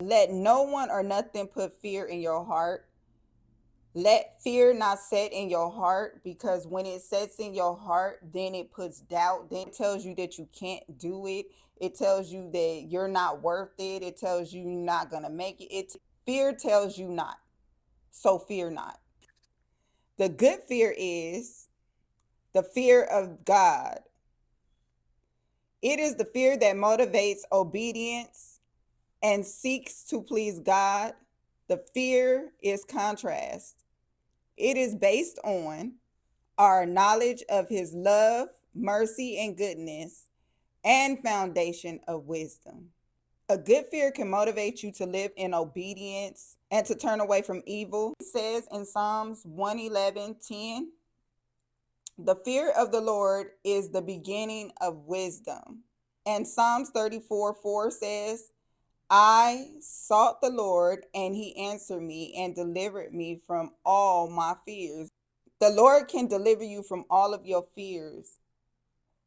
Let no one or nothing put fear in your heart. Let fear not set in your heart, because when it sets in your heart, then it puts doubt. Then it tells you that you can't do it. It tells you that you're not worth it. It tells you you're not going to make it. Fear tells you not. So fear not. The good fear is the fear of God. It is the fear that motivates obedience and seeks to please God. The fear is contrast. It is based on our knowledge of his love, mercy, and goodness, and foundation of wisdom. A good fear can motivate you to live in obedience and to turn away from evil. It says in Psalms 111:10, the fear of the Lord is the beginning of wisdom. And Psalms 34:4 says, I sought the Lord, and he answered me and delivered me from all my fears. The Lord can deliver you from all of your fears,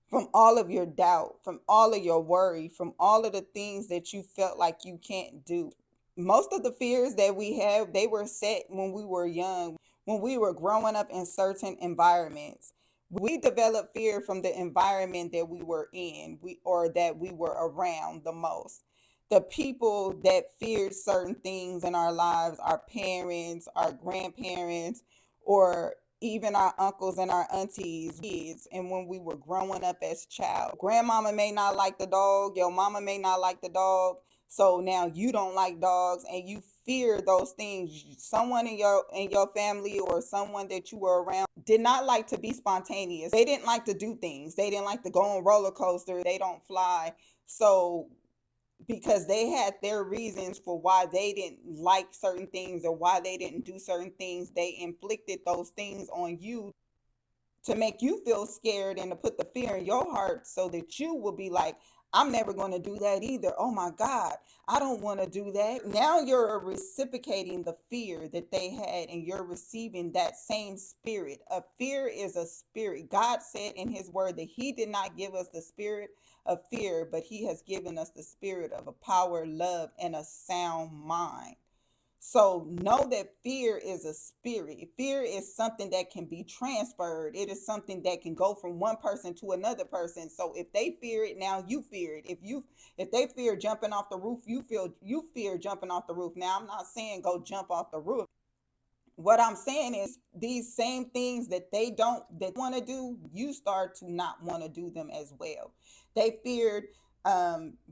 from all of your doubt, from all of your worry, from all of the things that you felt like you can't do. Most of the fears that we have, they were set when we were young, when we were growing up in certain environments. We developed fear from the environment that we were in, or that we were around the most. The people that feared certain things in our lives, our parents, our grandparents, or even our uncles and our aunties, kids, and when we were growing up as child. Grandmama may not like the dog, your mama may not like the dog, so now you don't like dogs and you fear those things. Someone in your family or someone that you were around did not like to be spontaneous. They didn't like to do things. They didn't like to go on roller coasters. They don't fly. So because they had their reasons for why they didn't like certain things or why they didn't do certain things, they inflicted those things on you to make you feel scared and to put the fear in your heart so that you will be like, I'm never going to do that either. Oh my God, I don't want to do that. Now you're reciprocating the fear that they had, and you're receiving that same spirit. A fear is a spirit. God said in his word that he did not give us the spirit of fear, but he has given us the spirit of a power, love, and a sound mind. So know that fear is a spirit. Fear is something that can be transferred. It is something that can go from one person to another person. So if they fear it, now you fear it. If they fear jumping off the roof, you fear jumping off the roof. Now I'm not saying go jump off the roof. What I'm saying is these same things that they don't that want to do, you start to not want to do them as well. They feared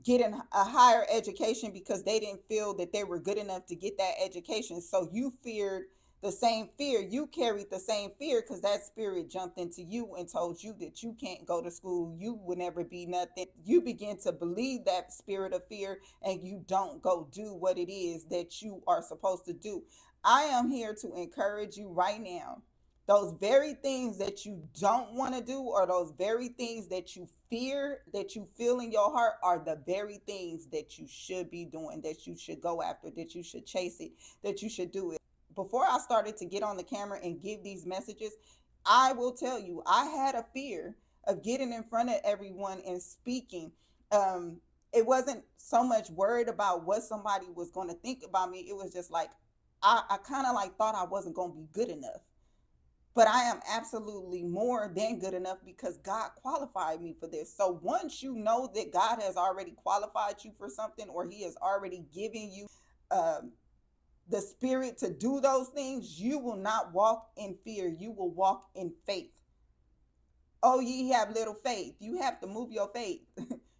getting a higher education because they didn't feel that they were good enough to get that education. So you feared the same fear. You carried the same fear because that spirit jumped into you and told you that you can't go to school. You would never be nothing. You begin to believe that spirit of fear and you don't go do what it is that you are supposed to do. I am here to encourage you right now. Those very things that you don't want to do, or those very things that you fear, that you feel in your heart, are the very things that you should be doing, that you should go after, that you should chase it, that you should do it. Before I started to get on the camera and give these messages, I will tell you, I had a fear of getting in front of everyone and speaking. It wasn't so much worried about what somebody was going to think about me. It was just like, I kind of like thought I wasn't going to be good enough. But I am absolutely more than good enough because God qualified me for this. So once you know that God has already qualified you for something, or he has already given you um, the spirit to do those things, you will not walk in fear. You will walk in faith. Oh, ye have little faith. You have to move your faith.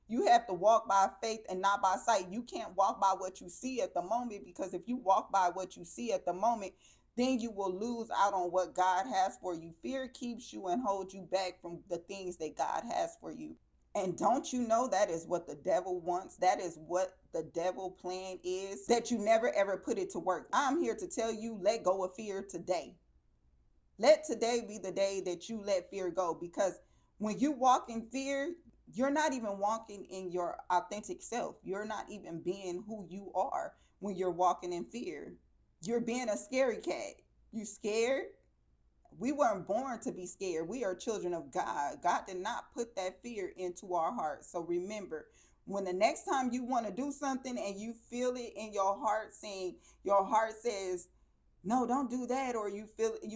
You have to walk by faith and not by sight. You can't walk by what you see at the moment, because if you walk by what you see at the moment, then you will lose out on what God has for you. Fear keeps you and holds you back from the things that God has for you. And don't you know that is what the devil wants? That is what the devil plan is, that you never ever put it to work. I'm here to tell you, let go of fear today. Let today be the day that you let fear go, because when you walk in fear, you're not even walking in your authentic self. You're not even being who you are when you're walking in fear. You're being a scary cat. You scared? We weren't born to be scared. We are children of God. God did not put that fear into our hearts. So remember, When the next time you want to do something and you feel it in your heart saying, your heart says, no, don't do that, or you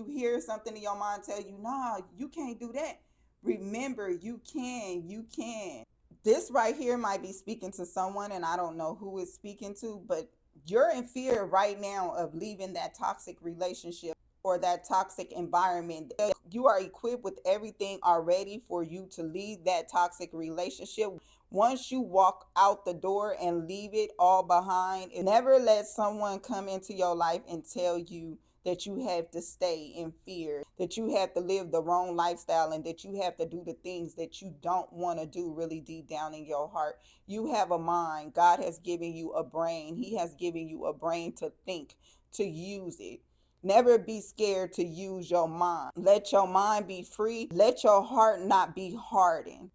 hear something in your mind tell you, nah, you can't do that. Remember, you can. This right here might be speaking to someone, and I don't know who it's speaking to, but you're in fear right now of leaving that toxic relationship or that toxic environment. You are equipped with everything already for you to leave that toxic relationship. Once you walk out the door and leave it all behind, never let someone come into your life and tell you that you have to stay in fear, that you have to live the wrong lifestyle, and that you have to do the things that you don't want to do really deep down in your heart. You have a mind. God has given you a brain. He has given you a brain to think, to use it. Never be scared to use your mind. Let your mind be free. Let your heart not be hardened.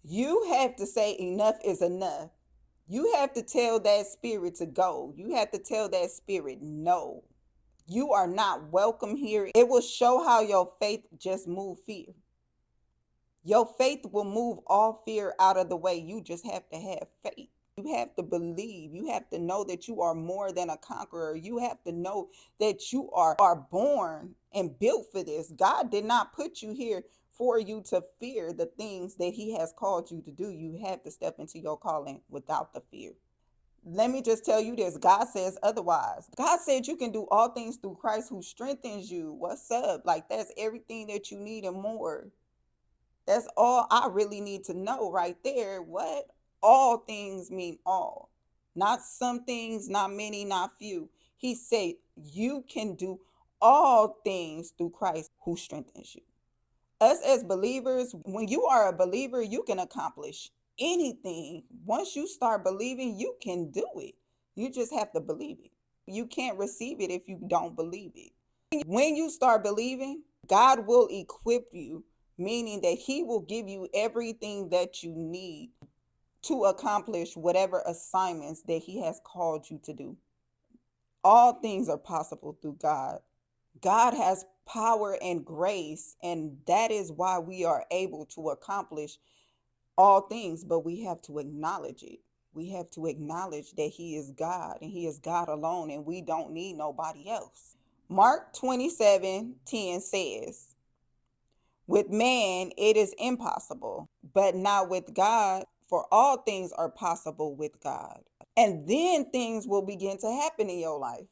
You have to say enough is enough. You have to tell that spirit to go. You have to tell that spirit no. You are not welcome here. It will show how your faith just move fear. Your faith will move all fear out of the way. You just have to have faith. You have to believe. You have to know that you are more than a conqueror. You have to know that you are born and built for this. God did not put you here for you to fear the things that he has called you to do. You have to step into your calling without the fear. Let me just tell you this. God says otherwise. God said you can do all things through Christ who strengthens you. What's up? Like, that's everything that you need and more. That's all I really need to know right there. What? All things mean all. Not some things, not many, not few. He said you can do all things through Christ who strengthens you. Us as believers, when you are a believer, you can accomplish anything. Once you start believing, you can do it. You just have to believe it. You can't receive it if you don't believe it. When you start believing, God will equip you, meaning that he will give you everything that you need to accomplish whatever assignments that he has called you to do. All things are possible through God. God has power and grace, and that is why we are able to accomplish all things, but we have to acknowledge it. We have to acknowledge that he is God and he is God alone, and we don't need nobody else. Mark 27:10 says, with man it is impossible, but not with God, for all things are possible with God. And then things will begin to happen in your life.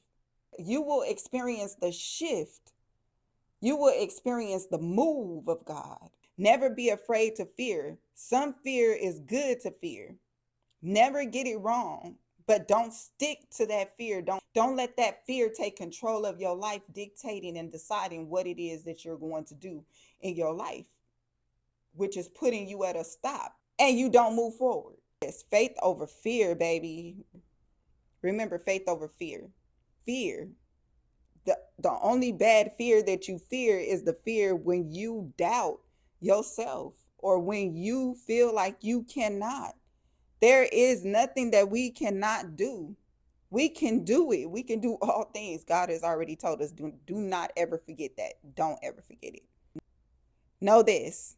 You will experience the shift. You will experience the move of God. Never be afraid to fear. Some fear is good to fear. Never get it wrong, but don't stick to that fear. Don't let that fear take control of your life, dictating and deciding what it is that you're going to do in your life, which is putting you at a stop and you don't move forward. It's faith over fear, baby. Remember, faith over fear. Fear. The only bad fear that you fear is the fear when you doubt yourself or when you feel like you cannot. There is nothing that we cannot do. We can do it. We can do all things. God has already told us, do not ever forget that. Don't ever forget it. Know this.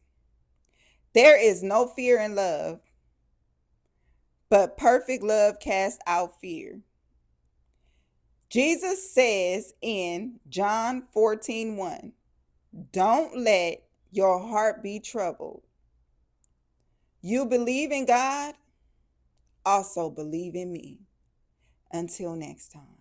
There is no fear in love, but perfect love casts out fear. Jesus says in John 14:1, don't let your heart be troubled. You believe in God, also believe in me. Until next time.